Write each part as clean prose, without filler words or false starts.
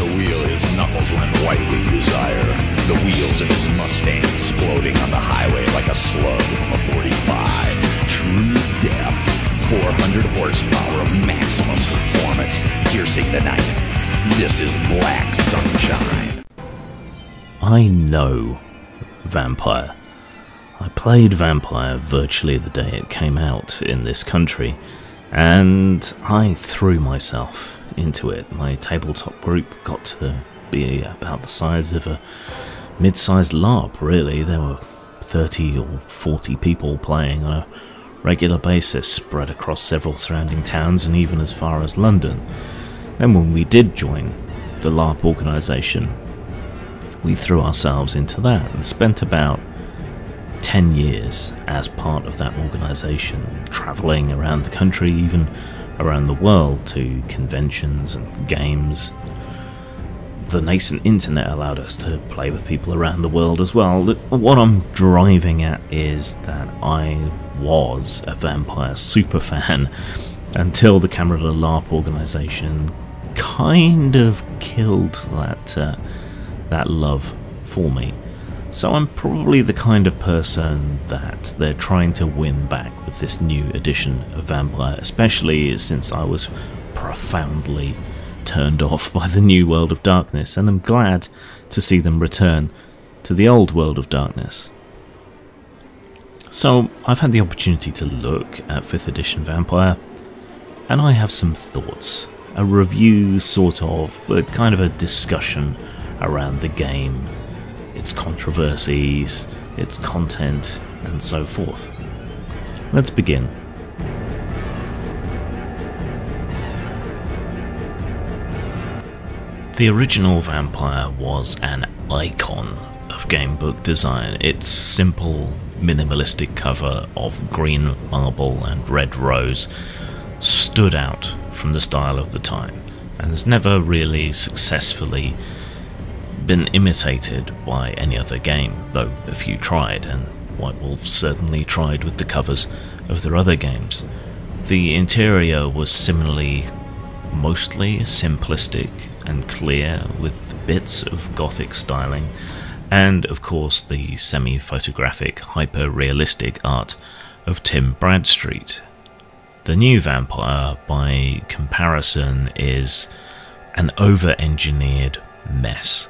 the wheel, his knuckles run white with desire. The wheels of his Mustang exploding on the highway like a slug from a 45. True death. 400 horsepower of maximum performance, piercing the night. This is Black Sunshine. I know Vampire. I played Vampire virtually the day it came out in this country, and I threw myself into it. My tabletop group got to be about the size of a mid-sized LARP, really. There were 30 or 40 people playing on a regular basis, spread across several surrounding towns and even as far as London. Then when we did join the LARP organisation, we threw ourselves into that and spent about 10 years as part of that organisation, travelling around the country, even around the world, to conventions and games. The nascent internet allowed us to play with people around the world as well. What I'm driving at is that I was a Vampire superfan until the Camarilla LARP organisation kind of killed that love for me. So I'm probably the kind of person that they're trying to win back with this new edition of Vampire, especially since I was profoundly turned off by the new World of Darkness, and I'm glad to see them return to the old World of Darkness. So I've had the opportunity to look at 5th edition Vampire, and I have some thoughts. A review sort of, but kind of a discussion around the game, its controversies, its content, and so forth. Let's begin. The original Vampire was an icon of gamebook design. Its simple, minimalistic cover of green marble and red rose stood out from the style of the time, and has never really successfully been imitated by any other game, though a few tried, and White Wolf certainly tried with the covers of their other games. The interior was similarly mostly simplistic and clear, with bits of gothic styling, and of course the semi-photographic, hyper-realistic art of Tim Bradstreet. The new Vampire, by comparison, is an over-engineered mess.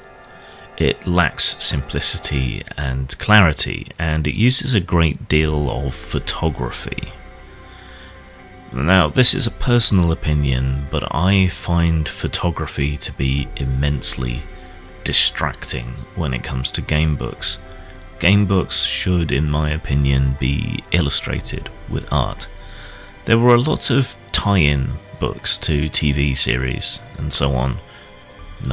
It lacks simplicity and clarity, and it uses a great deal of photography. Now, this is a personal opinion, but I find photography to be immensely distracting when it comes to gamebooks. Gamebooks should, in my opinion, be illustrated with art. There were a lot of tie-in books to TV series and so on,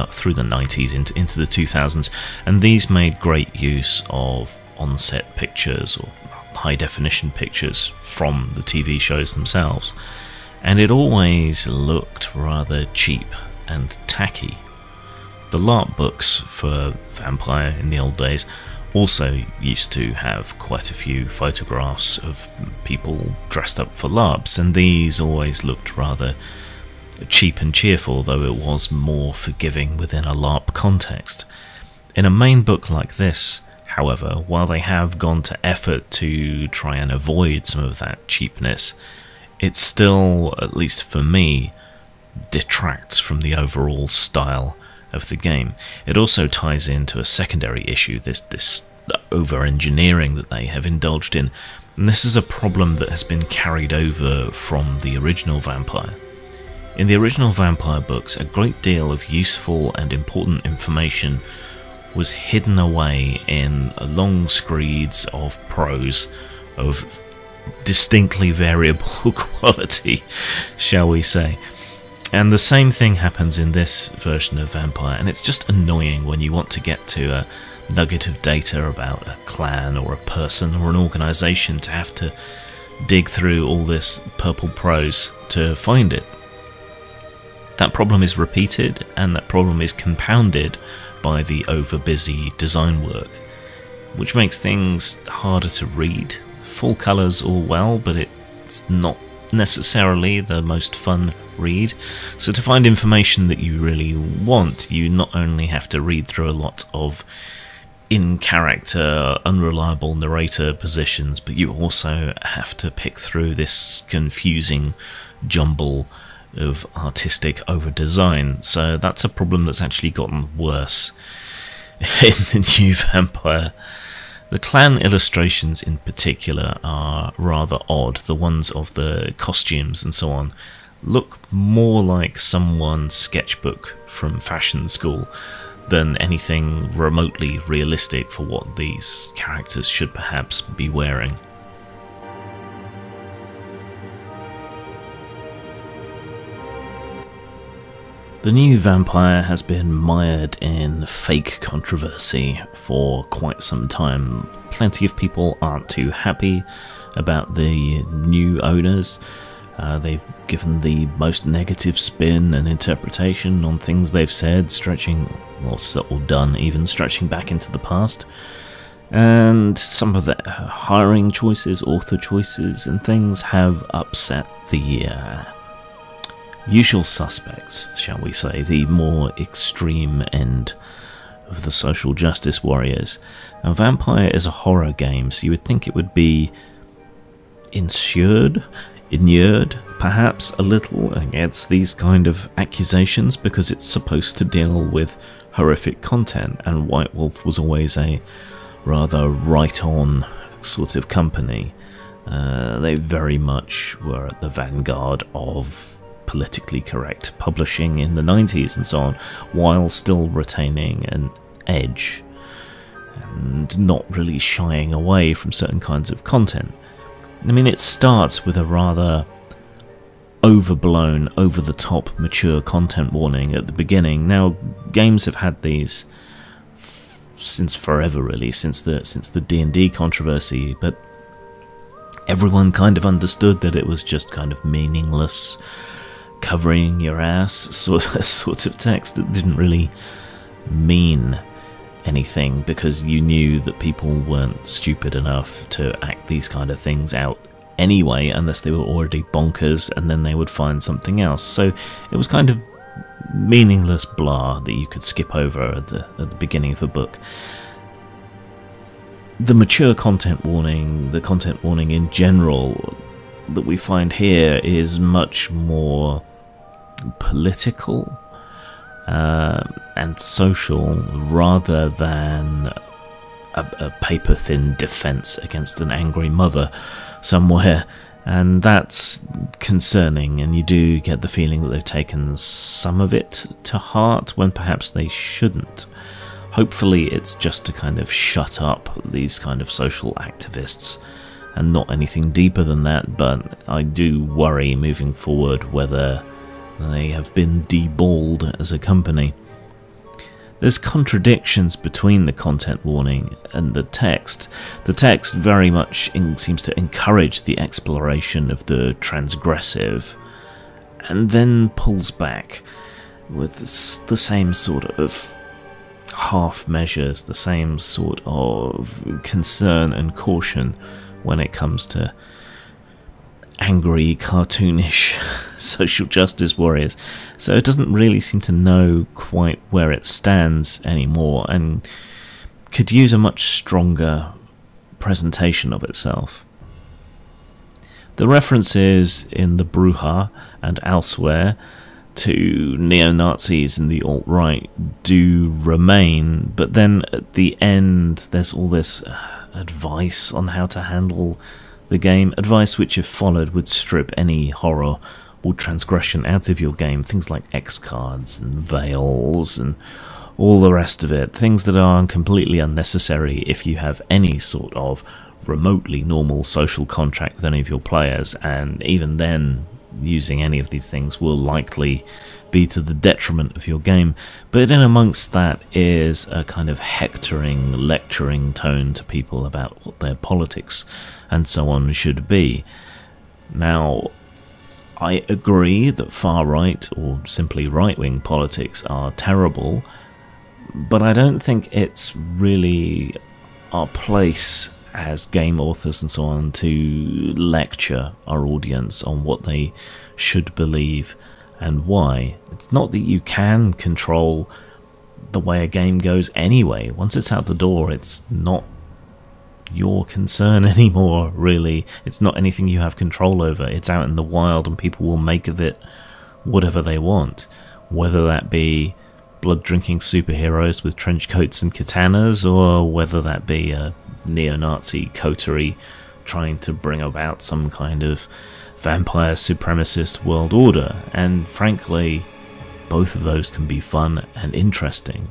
through the 90s into the 2000s, and these made great use of on-set pictures or high-definition pictures from the TV shows themselves, and it always looked rather cheap and tacky. The LARP books for Vampire in the old days also used to have quite a few photographs of people dressed up for LARPs, and these always looked rather cheap and cheerful, though it was more forgiving within a LARP context. In a main book like this, however, while they have gone to effort to try and avoid some of that cheapness, it still, at least for me, detracts from the overall style of the game. It also ties into a secondary issue, this over-engineering that they have indulged in, and this is a problem that has been carried over from the original Vampire. In the original Vampire books, a great deal of useful and important information was hidden away in long screeds of prose of distinctly variable quality, shall we say. And the same thing happens in this version of Vampire, and it's just annoying when you want to get to a nugget of data about a clan or a person or an organisation to have to dig through all this purple prose to find it. That problem is repeated, and that problem is compounded by the over-busy design work, which makes things harder to read. Full colours all well, but it's not necessarily the most fun read. So to find information that you really want, you not only have to read through a lot of in-character, unreliable narrator positions, but you also have to pick through this confusing jumble of artistic over-design. So that's a problem that's actually gotten worse in the new Vampire. The clan illustrations in particular are rather odd. The ones of the costumes and so on look more like someone's sketchbook from fashion school than anything remotely realistic for what these characters should perhaps be wearing. The new Vampire has been mired in fake controversy for quite some time. Plenty of people aren't too happy about the new owners. They've given the most negative spin and interpretation on things they've said, stretching back into the past. And some of the hiring choices, author choices and things have upset the usual suspects, shall we say, the more extreme end of the social justice warriors. And Vampire is a horror game, so you would think it would be inured, perhaps a little against these kind of accusations, because it's supposed to deal with horrific content, and White Wolf was always a rather right-on sort of company. They very much were at the vanguard of politically correct publishing in the 90s and so on, while still retaining an edge and not really shying away from certain kinds of content. I mean, it starts with a rather overblown, over-the-top, mature content warning at the beginning. Now, games have had these since forever, really, since the D&D controversy, but everyone kind of understood that it was just kind of meaningless, covering your ass sort of text that didn't really mean anything, because you knew that people weren't stupid enough to act these kind of things out anyway, unless they were already bonkers, and then they would find something else. So it was kind of meaningless blah that you could skip over at the beginning of a book. The mature content warning, the content warning in general that we find here, is much more political and social, rather than a paper-thin defense against an angry mother somewhere, and that's concerning, and you do get the feeling that they've taken some of it to heart when perhaps they shouldn't. Hopefully it's just to kind of shut up these kind of social activists and not anything deeper than that, but I do worry moving forward whether they have been deballed as a company. There's contradictions between the content warning and the text. The text very much seems to encourage the exploration of the transgressive, and then pulls back with the same sort of half measures, the same sort of concern and caution when it comes to angry, cartoonish social justice warriors. So it doesn't really seem to know quite where it stands anymore, and could use a much stronger presentation of itself. The references in the Bruja and elsewhere to neo-Nazis and the alt-right do remain, but then at the end there's all this advice on how to handle the game, advice which if followed would strip any horror or transgression out of your game, things like X cards and veils and all the rest of it, things that are completely unnecessary if you have any sort of remotely normal social contract with any of your players, and even then using any of these things will likely be to the detriment of your game. But in amongst that is a kind of hectoring, lecturing tone to people about what their politics and so on should be. Now, I agree that far-right or simply right-wing politics are terrible, but I don't think it's really our place as game authors and so on to lecture our audience on what they should believe and why. It's not that you can control the way a game goes anyway. Once it's out the door, it's not your concern anymore, really. It's not anything you have control over. It's out in the wild, and people will make of it whatever they want, whether that be blood-drinking superheroes with trench coats and katanas, or whether that be a neo-Nazi coterie trying to bring about some kind of vampire supremacist world order. And frankly, both of those can be fun and interesting.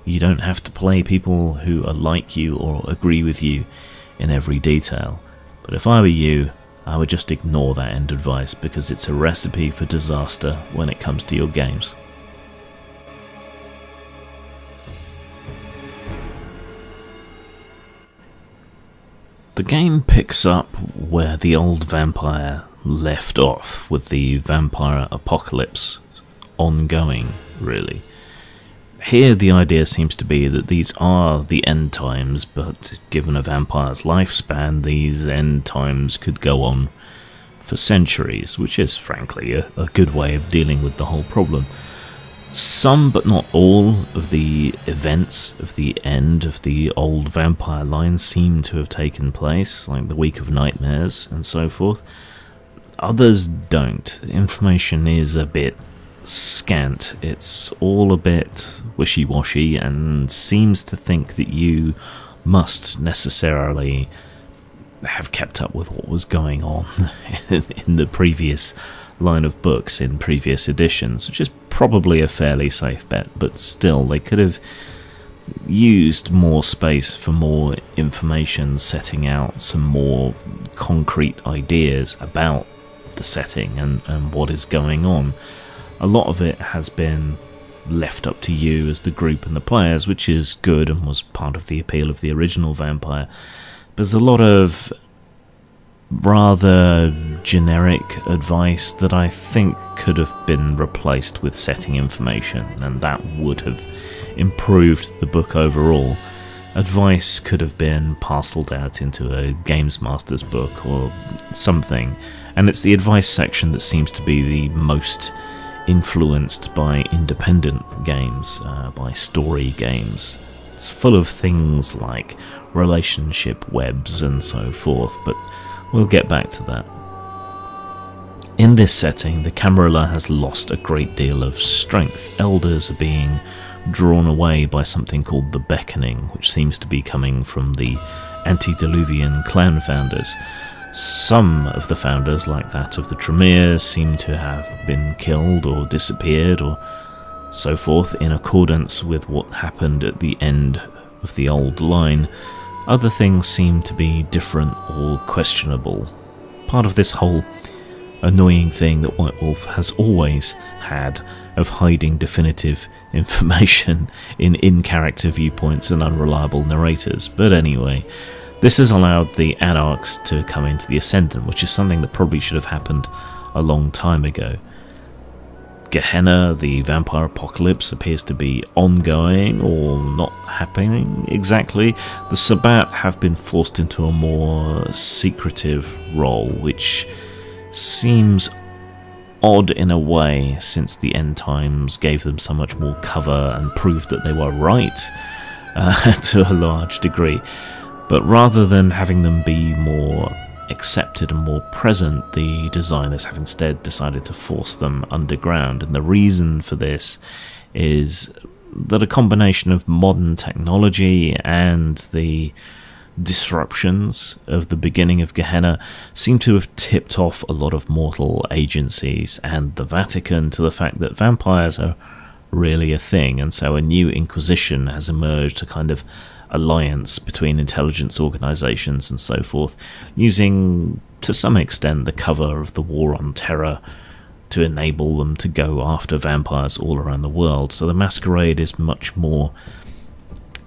You don't have to play people who are like you or agree with you in every detail. But if I were you, I would just ignore that end advice, because it's a recipe for disaster when it comes to your games. The game picks up where the old vampire left off, with the vampire apocalypse ongoing, really. Here the idea seems to be that these are the end times, but given a vampire's lifespan, these end times could go on for centuries, which is frankly a good way of dealing with the whole problem. Some, but not all, of the events of the end of the old vampire line seem to have taken place, like the Week of Nightmares and so forth. Others don't. Information is a bit scant. It's all a bit wishy-washy, and seems to think that you must necessarily have kept up with what was going on in the previous line of books in previous editions, which is probably a fairly safe bet, but still, they could have used more space for more information, setting out some more concrete ideas about the setting and what is going on. A lot of it has been left up to you as the group and the players, which is good and was part of the appeal of the original Vampire. But there's a lot of rather generic advice that I think could have been replaced with setting information, and that would have improved the book overall. Advice could have been parcelled out into a Games Master's book or something, and it's the advice section that seems to be the most influenced by independent games, by story games. It's full of things like relationship webs and so forth, but we'll get back to that. In this setting, the Camarilla has lost a great deal of strength. Elders are being drawn away by something called the Beckoning, which seems to be coming from the antediluvian clan founders. Some of the founders, like that of the Tremere, seem to have been killed or disappeared or so forth, in accordance with what happened at the end of the old line. Other things seem to be different or questionable. Part of this whole annoying thing that White Wolf has always had of hiding definitive information in in-character viewpoints and unreliable narrators. But anyway, this has allowed the Anarchs to come into the Ascendant, which is something that probably should have happened a long time ago. Gehenna, the vampire apocalypse, appears to be ongoing or not happening exactly. The Sabbat have been forced into a more secretive role, which seems odd in a way, since the end times gave them so much more cover and proved that they were right to a large degree. But rather than having them be more accepted and more present, the designers have instead decided to force them underground. And the reason for this is that a combination of modern technology and the disruptions of the beginning of Gehenna seem to have tipped off a lot of mortal agencies and the Vatican to the fact that vampires are really a thing, and so a new Inquisition has emerged, a kind of alliance between intelligence organisations and so forth, using to some extent the cover of the War on Terror to enable them to go after vampires all around the world. So the Masquerade is much more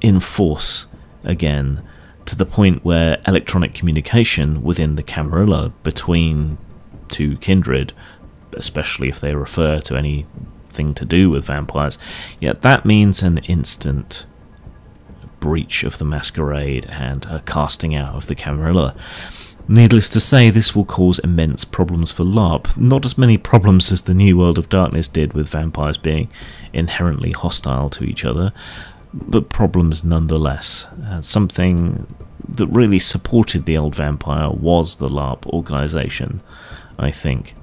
in force again, to the point where electronic communication within the Camarilla between two kindred, especially if they refer to anything to do with vampires, yet that means an instant breach of the Masquerade and a casting out of the Camarilla. Needless to say, this will cause immense problems for LARP. Not as many problems as the New World of Darkness did, with vampires being inherently hostile to each other, but problems nonetheless. Something that really supported the old vampire was the LARP organisation, I think.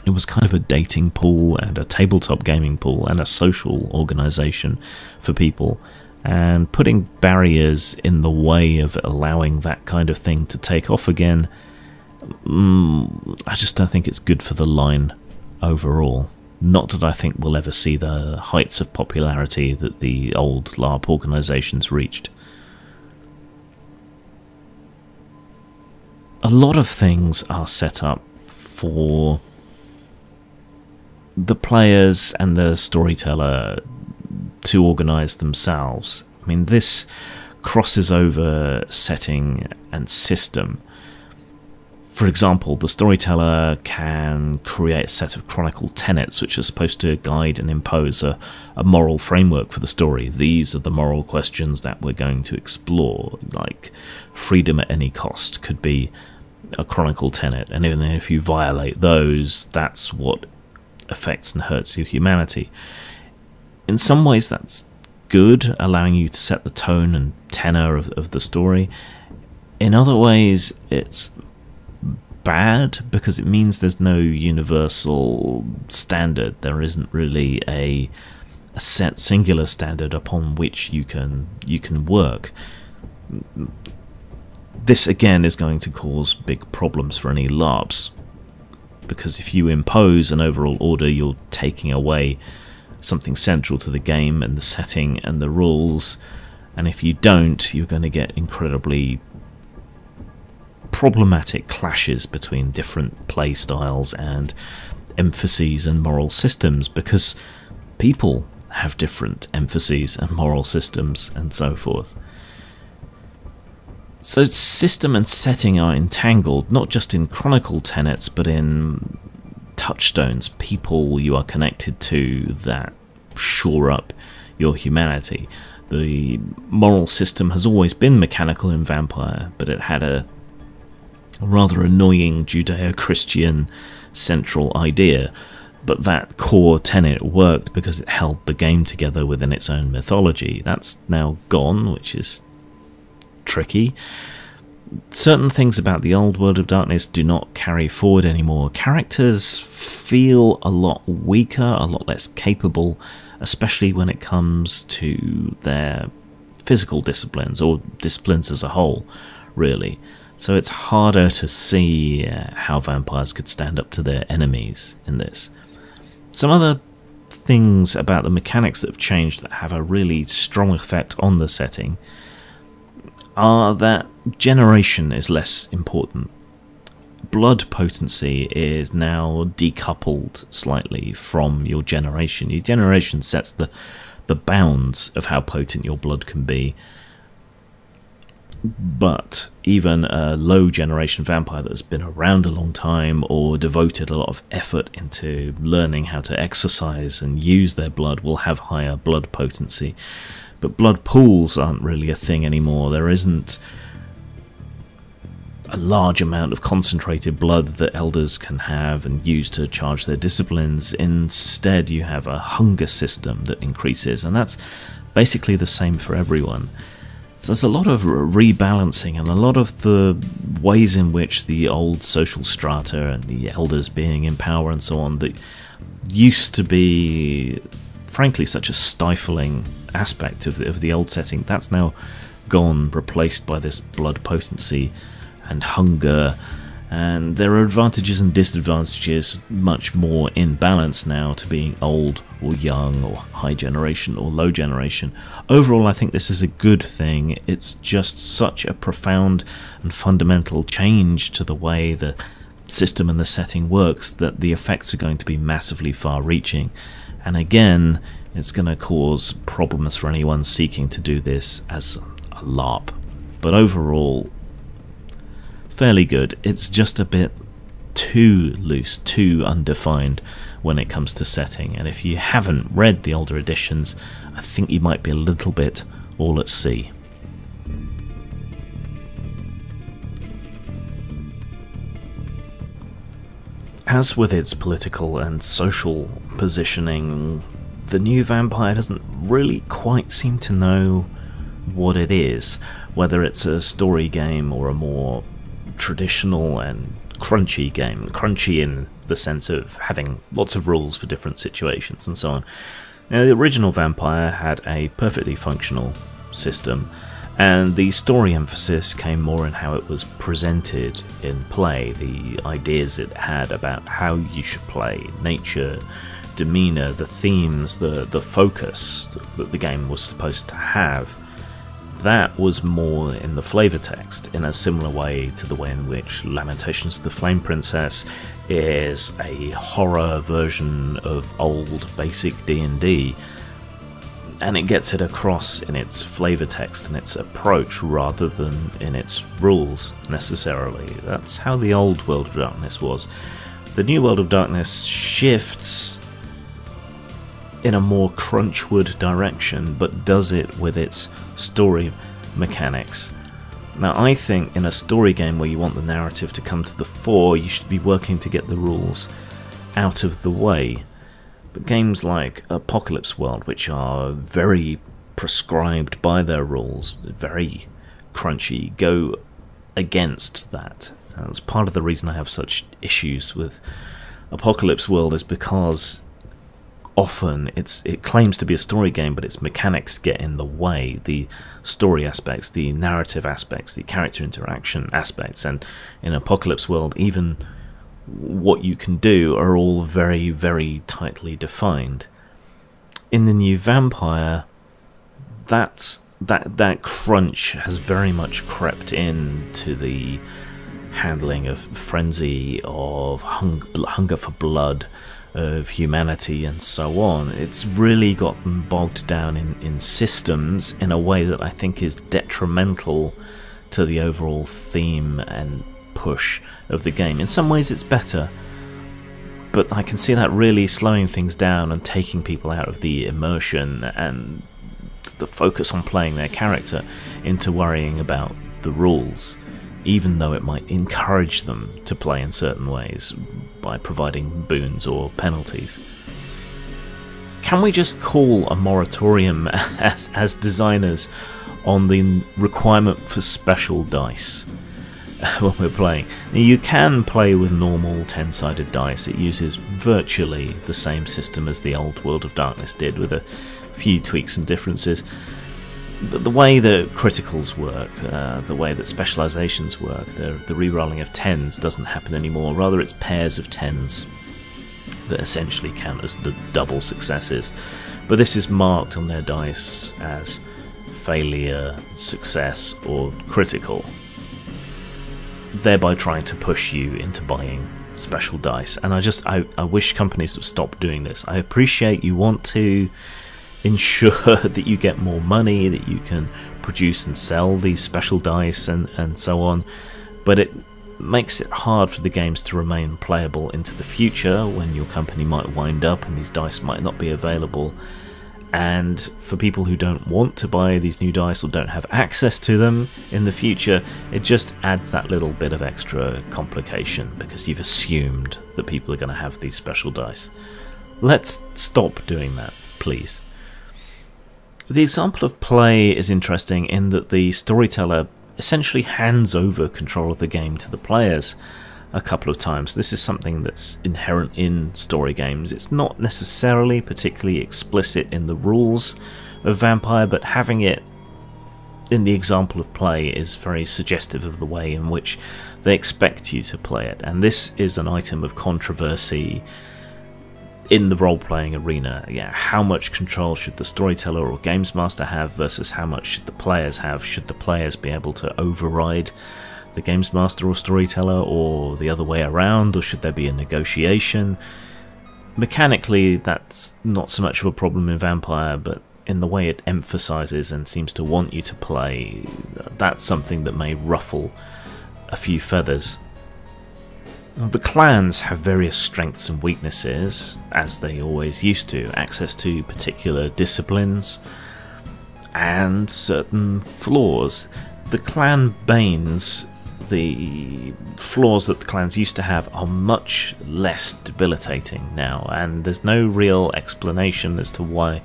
It was kind of a dating pool and a tabletop gaming pool and a social organisation for people, and putting barriers in the way of allowing that kind of thing to take off again, I just don't think it's good for the line overall. Not that I think we'll ever see the heights of popularity that the old LARP organisations reached. A lot of things are set up for the players and the storyteller to organise themselves. I mean, this crosses over setting and system. For example, the storyteller can create a set of chronicle tenets which are supposed to guide and impose a moral framework for the story. These are the moral questions that we're going to explore, like freedom at any cost could be a chronicle tenet, and even if you violate those, that's what affects and hurts your humanity. In some ways that's good, allowing you to set the tone and tenor of the story. In other ways it's bad, because it means there's no universal standard. There isn't really a set singular standard upon which you can work. This again is going to cause big problems for any LARPs, because if you impose an overall order, you're taking away something central to the game and the setting and the rules, and if you don't, you're going to get incredibly problematic clashes between different play styles and emphases and moral systems, because people have different emphases and moral systems and so forth. So system and setting are entangled, not just in chronicle tenets, but in touchstones, people you are connected to that shore up your humanity. The moral system has always been mechanical in Vampire, but it had a rather annoying Judeo-Christian central idea. But that core tenet worked because it held the game together within its own mythology. That's now gone, which is tricky. Certain things about the old World of Darkness do not carry forward anymore. Characters feel a lot weaker, a lot less capable, especially when it comes to their physical disciplines, or disciplines as a whole, really. So it's harder to see how vampires could stand up to their enemies in this. Some other things about the mechanics that have changed that have a really strong effect on the setting are that generation is less important. Blood potency is now decoupled slightly from your generation. Your generation sets the bounds of how potent your blood can be. But even a low generation vampire that has been around a long time or devoted a lot of effort into learning how to exercise and use their blood will have higher blood potency. But blood pools aren't really a thing anymore. There isn't a large amount of concentrated blood that elders can have and use to charge their disciplines. Instead, you have a hunger system that increases, and that's basically the same for everyone. So there's a lot of rebalancing, and a lot of the ways in which the old social strata and the elders being in power and so on that used to be, frankly, such a stifling aspect of the old setting, that's now gone, replaced by this blood potency and hunger. And there are advantages and disadvantages much more in balance now to being old or young or high generation or low generation. Overall, I think this is a good thing. It's just such a profound and fundamental change to the way the system and the setting works that the effects are going to be massively far-reaching. And again, it's going to cause problems for anyone seeking to do this as a LARP. But overall, fairly good. It's just a bit too loose, too undefined when it comes to setting. And if you haven't read the older editions, I think you might be a little bit all at sea. As with its political and social positioning, the new Vampire doesn't really quite seem to know what it is, whether it's a story game or a more traditional and crunchy game. Crunchy in the sense of having lots of rules for different situations and so on. Now, the original Vampire had a perfectly functional system, and the story emphasis came more in how it was presented in play, the ideas it had about how you should play, nature, demeanour, the themes, the focus that the game was supposed to have. That was more in the flavour text, in a similar way to the way in which Lamentations of the Flame Princess is a horror version of old basic D&D, and it gets it across in its flavour text and its approach rather than in its rules necessarily. That's how the old World of Darkness was. The new World of Darkness shifts in a more Crunchwood direction, but does it with its story mechanics. Now, I think in a story game where you want the narrative to come to the fore, you should be working to get the rules out of the way. But games like Apocalypse World, which are very prescribed by their rules, very crunchy, go against that. And that's part of the reason I have such issues with Apocalypse World, is because often it claims to be a story game, but its mechanics get in the way. The story aspects, the narrative aspects, the character interaction aspects, and in Apocalypse World, even what you can do are all very, very tightly defined. In the new Vampire, that crunch has very much crept into the handling of frenzy, of hunger for blood, of humanity, and so on. It's really gotten bogged down in systems in a way that I think is detrimental to the overall theme and push of the game. In some ways it's better, but I can see that really slowing things down and taking people out of the immersion and the focus on playing their character into worrying about the rules, even though it might encourage them to play in certain ways by providing boons or penalties. Can we just call a moratorium as designers on the requirement for special dice when we're playing? Now, you can play with normal 10-sided dice. It uses virtually the same system as the old World of Darkness did, with a few tweaks and differences. But the way that criticals work, the way that specializations work, the re-rolling of 10s doesn't happen anymore. Rather, it's pairs of 10s that essentially count as the double successes. But this is marked on their dice as failure, success, or critical, thereby trying to push you into buying special dice. And I wish companies would stop doing this. I appreciate you want to ensure that you get more money, that you can produce and sell these special dice and so on, but it makes it hard for the games to remain playable into the future, when your company might wind up and these dice might not be available. And for people who don't want to buy these new dice or don't have access to them in the future, it just adds that little bit of extra complication, because you've assumed that people are going to have these special dice. Let's stop doing that, please. The example of play is interesting in that the storyteller essentially hands over control of the game to the players a couple of times. This is something that's inherent in story games. It's not necessarily particularly explicit in the rules of Vampire, but having it in the example of play is very suggestive of the way in which they expect you to play it. And this is an item of controversy in the role-playing arena. Yeah, how much control should the storyteller or games master have versus how much should the players have? Should the players be able to override the games master or storyteller, or the other way around, or should there be a negotiation? Mechanically, that's not so much of a problem in Vampire, but in the way it emphasizes and seems to want you to play, that's something that may ruffle a few feathers. The clans have various strengths and weaknesses, as they always used to, access to particular disciplines, and certain flaws. The clan Banes the flaws that the clans used to have are much less debilitating now, and there's no real explanation as to why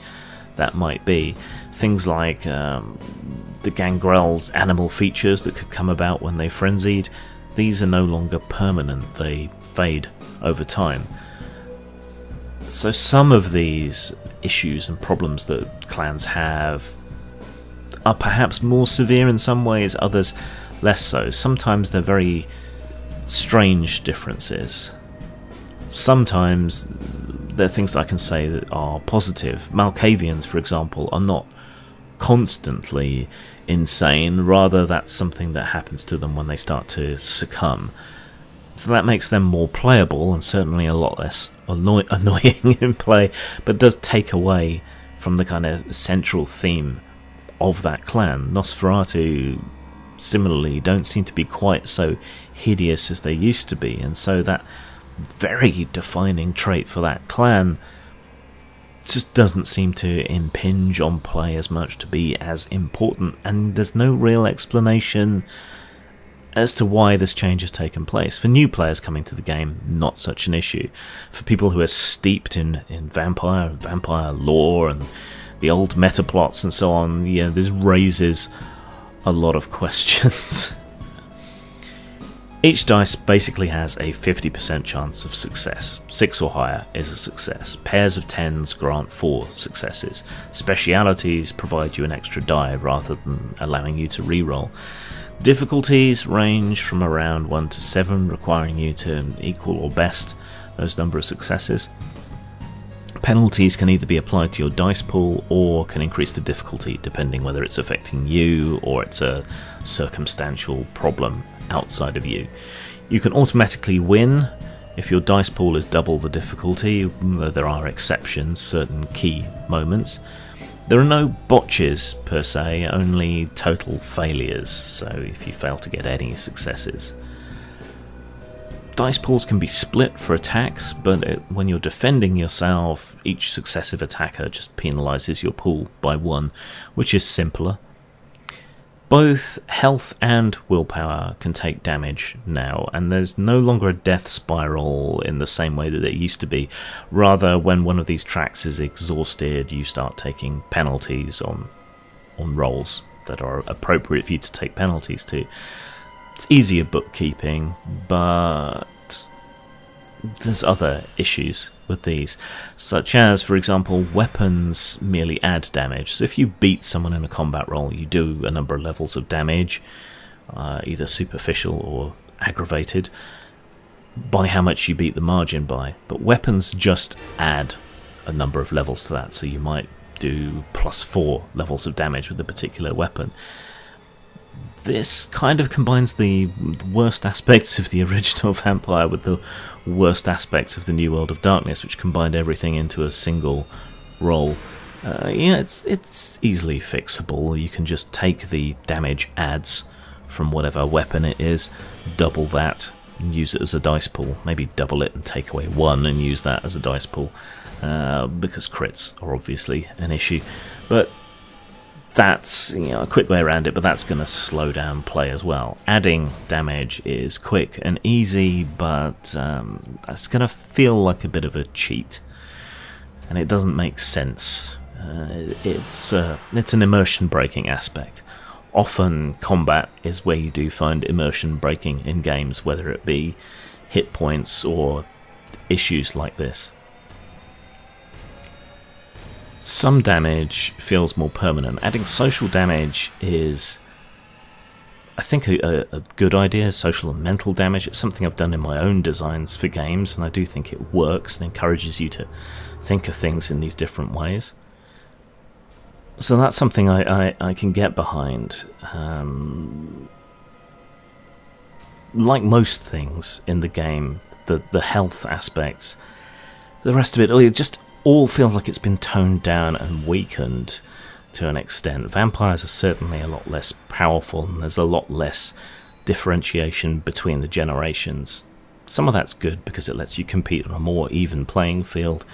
that might be. Things like the gangrel's animal features that could come about when they frenzied, these are no longer permanent, they fade over time. So some of these issues and problems that clans have are perhaps more severe in some ways, others less so. Sometimes they're very strange differences. Sometimes there are things that I can say that are positive. Malkavians, for example, are not constantly insane, rather that's something that happens to them when they start to succumb. So that makes them more playable and certainly a lot less annoying in play, but does take away from the kind of central theme of that clan. Nosferatu similarly don't seem to be quite so hideous as they used to be, and so that very defining trait for that clan just doesn't seem to impinge on play as much, to be as important, and there's no real explanation as to why this change has taken place. For new players coming to the game, not such an issue. For people who are steeped in vampire lore and the old meta plots and so on, yeah, this raises a lot of questions. Each dice basically has a 50% chance of success. 6 or higher is a success. Pairs of 10s grant 4 successes. Specialities provide you an extra die rather than allowing you to reroll. Difficulties range from around 1 to 7, requiring you to equal or best those number of successes. Penalties can either be applied to your dice pool or can increase the difficulty, depending whether it's affecting you or it's a circumstantial problem outside of you. You can automatically win if your dice pool is double the difficulty, though there are exceptions, certain key moments. There are no botches per se, only total failures, so if you fail to get any successes. Dice pools can be split for attacks, but when you're defending yourself, each successive attacker just penalises your pool by 1, which is simpler. Both health and willpower can take damage now, and there's no longer a death spiral in the same way that it used to be. Rather, when one of these tracks is exhausted, you start taking penalties on rolls that are appropriate for you to take penalties to. It's easier bookkeeping, but there's other issues with these, such as, for example, weapons merely add damage. So if you beat someone in a combat roll, you do a number of levels of damage, either superficial or aggravated, by how much you beat the margin by. But weapons just add a number of levels to that, so you might do +4 levels of damage with a particular weapon. This kind of combines the worst aspects of the original Vampire with the worst aspects of the New World of Darkness, which combined everything into a single roll. Yeah, it's easily fixable. You can just take the damage adds from whatever weapon it is, double that, and use it as a dice pool. Maybe double it and take away 1 and use that as a dice pool, because crits are obviously an issue. But that's, you know, a quick way around it, but that's going to slow down play as well. Adding damage is quick and easy, but it's going to feel like a bit of a cheat, and it doesn't make sense. It's an immersion breaking aspect. Often combat is where you do find immersion breaking in games, whether it be hit points or issues like this. Some damage feels more permanent. Adding social damage is, I think, a good idea. Social and mental damage. It's something I've done in my own designs for games, and I do think it works and encourages you to think of things in these different ways. So that's something I can get behind. Like most things in the game, the health aspects, the rest of it just all feels like it's been toned down and weakened to an extent. Vampires are certainly a lot less powerful, and there's a lot less differentiation between the generations. Some of that's good because it lets you compete on a more even playing field.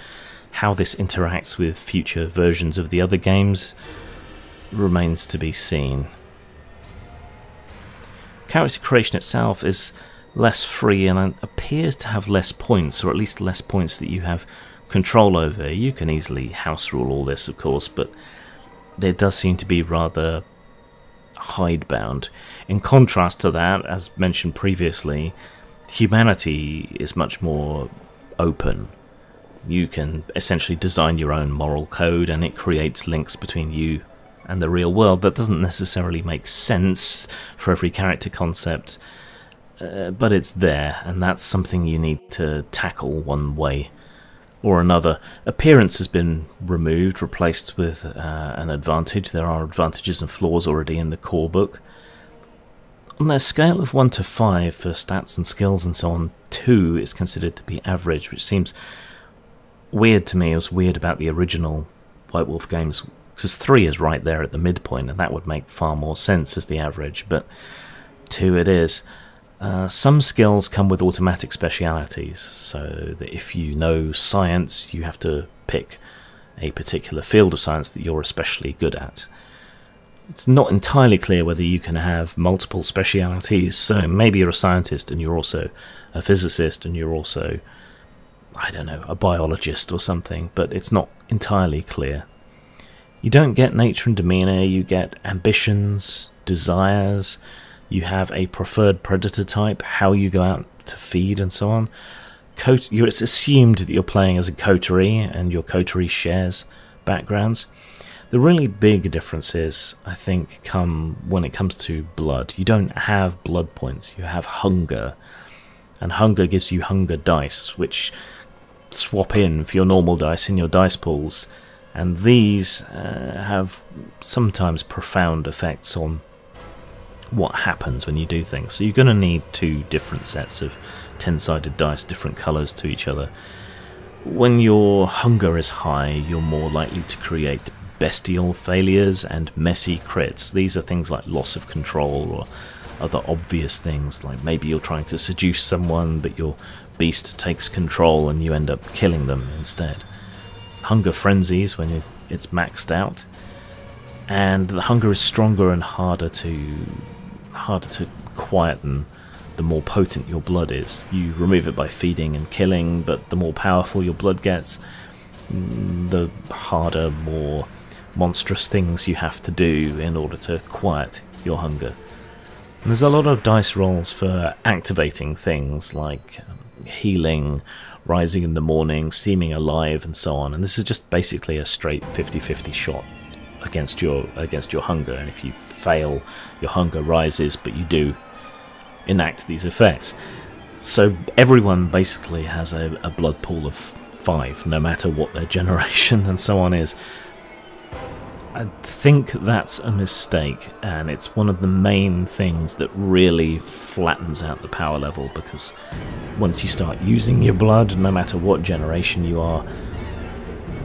How this interacts with future versions of the other games remains to be seen. character creation itself is less free and appears to have less points, or at least less points that you have control over. You can easily house rule all this, of course, but there does seem to be rather hidebound. In contrast to that, as mentioned previously, humanity is much more open. You can essentially design your own moral code, and it creates links between you and the real world. That doesn't necessarily make sense for every character concept, but it's there, and that's something you need to tackle one way or another. Appearance has been removed, replaced with an advantage. There are advantages and flaws already in the core book. On their scale of 1 to 5 for stats and skills and so on, 2 is considered to be average, which seems weird to me. It was weird about the original White Wolf games, because 3 is right there at the midpoint, and that would make far more sense as the average, but 2 it is. Some skills come with automatic specialities, so that if you know science, you have to pick a particular field of science that you're especially good at. It's not entirely clear whether you can have multiple specialities, so maybe you're a scientist and you're also a physicist and you're also, I don't know, a biologist or something, but it's not entirely clear. You don't get nature and demeanor, you get ambitions, desires. You have a preferred predator type, how you go out to feed and so on. It's assumed that you're playing as a coterie, and your coterie shares backgrounds. The really big differences, I think, come when it comes to blood. You don't have blood points, you have hunger. And hunger gives you hunger dice, which swap in for your normal dice in your dice pools. And these have sometimes profound effects on what happens when you do things. So you're going to need 2 different sets of 10-sided dice, different colours to each other. When your hunger is high, you're more likely to create bestial failures and messy crits. These are things like loss of control or other obvious things, like maybe you're trying to seduce someone but your beast takes control and you end up killing them instead. Hunger frenzies when it's maxed out, and the hunger is stronger and harder to quieten the more potent your blood is. You remove it by feeding and killing, but the more powerful your blood gets, the harder, more monstrous things you have to do in order to quiet your hunger. And there's a lot of dice rolls for activating things like healing, rising in the morning, seeming alive, and so on. And this is just basically a straight 50-50 shot against your hunger, and if you fail, your hunger rises, but you do enact these effects. So everyone basically has a blood pool of 5, no matter what their generation and so on is. I think that's a mistake, and it's one of the main things that really flattens out the power level, because once you start using your blood, no matter what generation you are,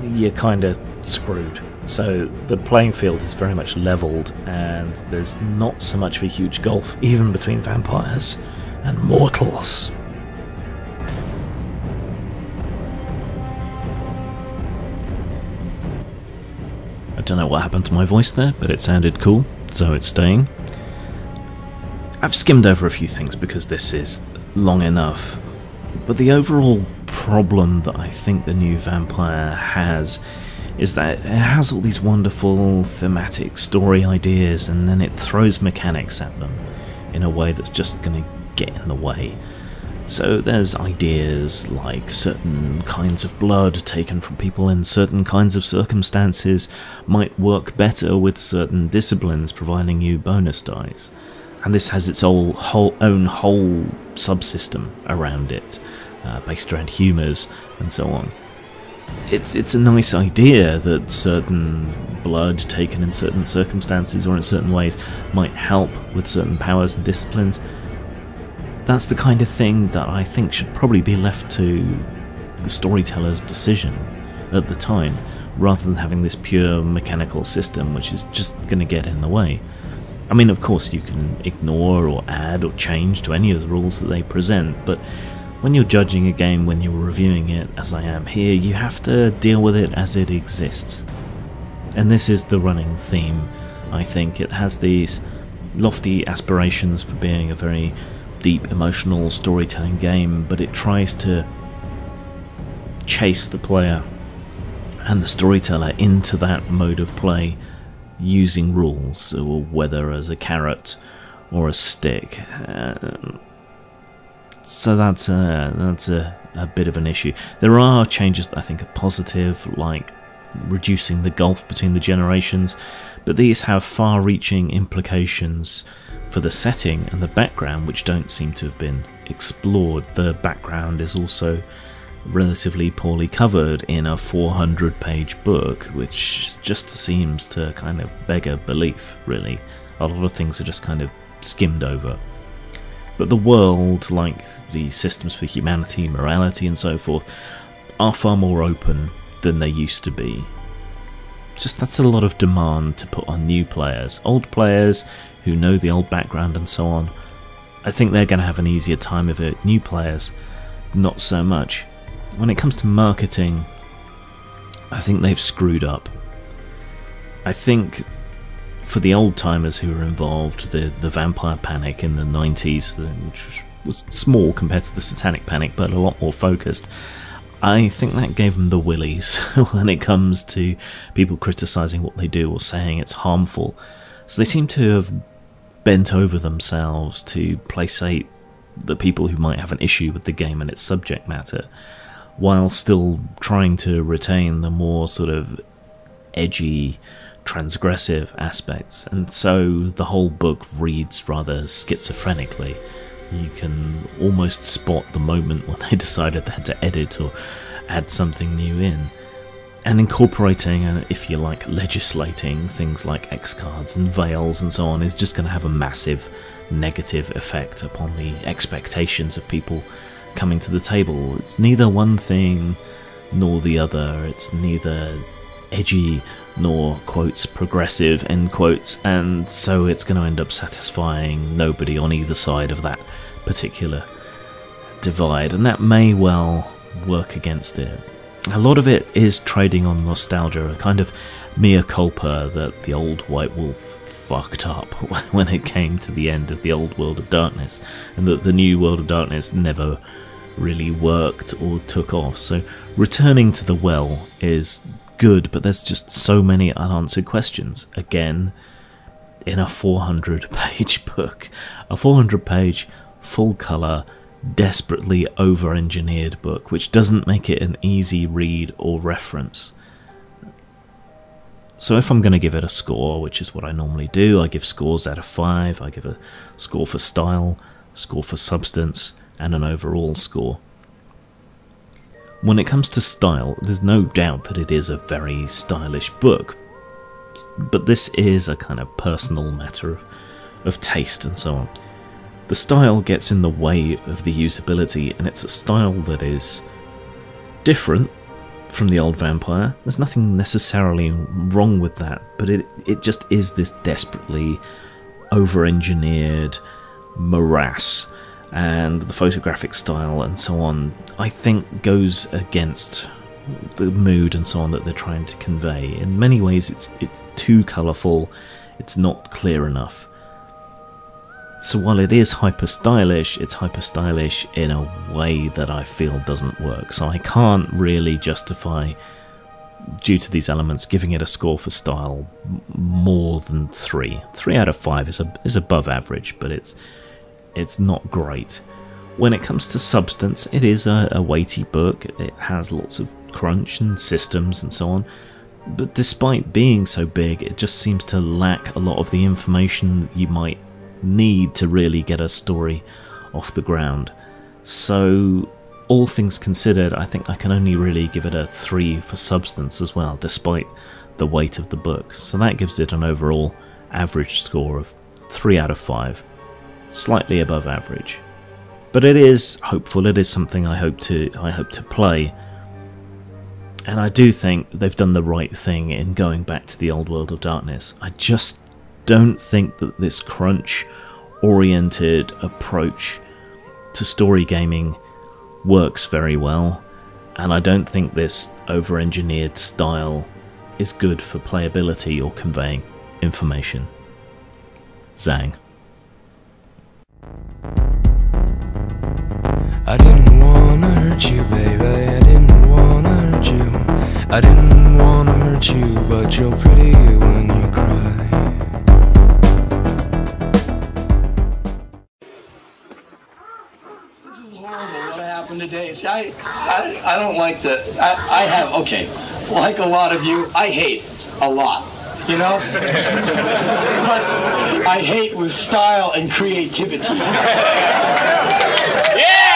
you're kind of screwed. So the playing field is very much leveled, and there's not so much of a huge gulf even between vampires and mortals. I don't know what happened to my voice there, but it sounded cool, so it's staying. I've skimmed over a few things because this is long enough, but the overall problem that I think the new Vampire has is that it has all these wonderful thematic story ideas, and then it throws mechanics at them in a way that's just going to get in the way. So there's ideas like certain kinds of blood taken from people in certain kinds of circumstances might work better with certain disciplines, providing you bonus dice. And this has its own whole subsystem around it, based around humours and so on. It's a nice idea that certain blood taken in certain circumstances or in certain ways might help with certain powers and disciplines. That's the kind of thing that I think should probably be left to the storyteller's decision at the time, rather than having this pure mechanical system which is just going to get in the way. I mean, of course you can ignore or add or change to any of the rules that they present, but when you're judging a game, when you're reviewing it, as I am here, you have to deal with it as it exists. And this is the running theme, I think. It has these lofty aspirations for being a very deep emotional storytelling game, but it tries to chase the player and the storyteller into that mode of play using rules, or whether as a carrot or a stick. So that's a bit of an issue. There are changes that I think are positive, like reducing the gulf between the generations, but these have far-reaching implications for the setting and the background, which don't seem to have been explored. The background is also relatively poorly covered in a 400-page book, which just seems to kind of beg a belief, really. A lot of things are just kind of skimmed over. But the world, like the systems for humanity, morality and so forth, are far more open than they used to be. Just that's a lot of demand to put on new players. Old players who know the old background and so on, I think they're going to have an easier time of it. New players, not so much. When it comes to marketing, I think they've screwed up. I think for the old timers who were involved, the vampire panic in the 90s, which was small compared to the satanic panic, but a lot more focused, I think that gave them the willies when it comes to people criticising what they do or saying it's harmful. So they seem to have bent over themselves to placate the people who might have an issue with the game and its subject matter, while still trying to retain the more sort of edgy, transgressive aspects. And so the whole book reads rather schizophrenically. You can almost spot the moment when they decided they had to edit or add something new in. And incorporating, and if you like, legislating things like X cards and veils and so on is just going to have a massive negative effect upon the expectations of people coming to the table. It's neither one thing nor the other. It's neither edgy nor, quotes, progressive, end quotes, and so it's going to end up satisfying nobody on either side of that particular divide, and that may well work against it. A lot of it is trading on nostalgia, a kind of mea culpa that the old White Wolf fucked up when it came to the end of the old World of Darkness, and that the new World of Darkness never really worked or took off. So returning to the well is good, but there's just so many unanswered questions. Again, in a 400-page book, a 400-page full-colour, desperately over-engineered book, which doesn't make it an easy read or reference. So if I'm going to give it a score, which is what I normally do, I give scores out of 5, I give a score for style, a score for substance, and an overall score. When it comes to style, there's no doubt that it is a very stylish book, but this is a kind of personal matter of taste and so on. The style gets in the way of the usability, and it's a style that is different from the old Vampire. There's nothing necessarily wrong with that, but it just is this desperately over-engineered morass, and the photographic style and so on, I think, goes against the mood and so on that they're trying to convey. In many ways it's too colourful, it's not clear enough. So while it is hyper-stylish, it's hyper-stylish in a way that I feel doesn't work. So I can't really justify, due to these elements, giving it a score for style more than 3. 3 out of 5 is above average, but it's not great. When it comes to substance, it is a weighty book. It has lots of crunch and systems and so on. But despite being so big, it just seems to lack a lot of the information you might need to really get a story off the ground. So all things considered, I think I can only really give it a 3 for substance as well, despite the weight of the book. So that gives it an overall average score of 3 out of 5, slightly above average. But it is hopeful. It is something I hope to play, and I do think they've done the right thing in going back to the old World of Darkness. I just don't think that this crunch-oriented approach to story gaming works very well, and I don't think this over-engineered style is good for playability or conveying information. Zang. I didn't wanna hurt you, baby, I didn't wanna hurt you. I didn't wanna hurt you, but you're pretty when you cry. This is horrible what happened today. See, I don't like the, I have, okay, like a lot of you, I hate a lot, you know? But I hate with style and creativity. Yeah!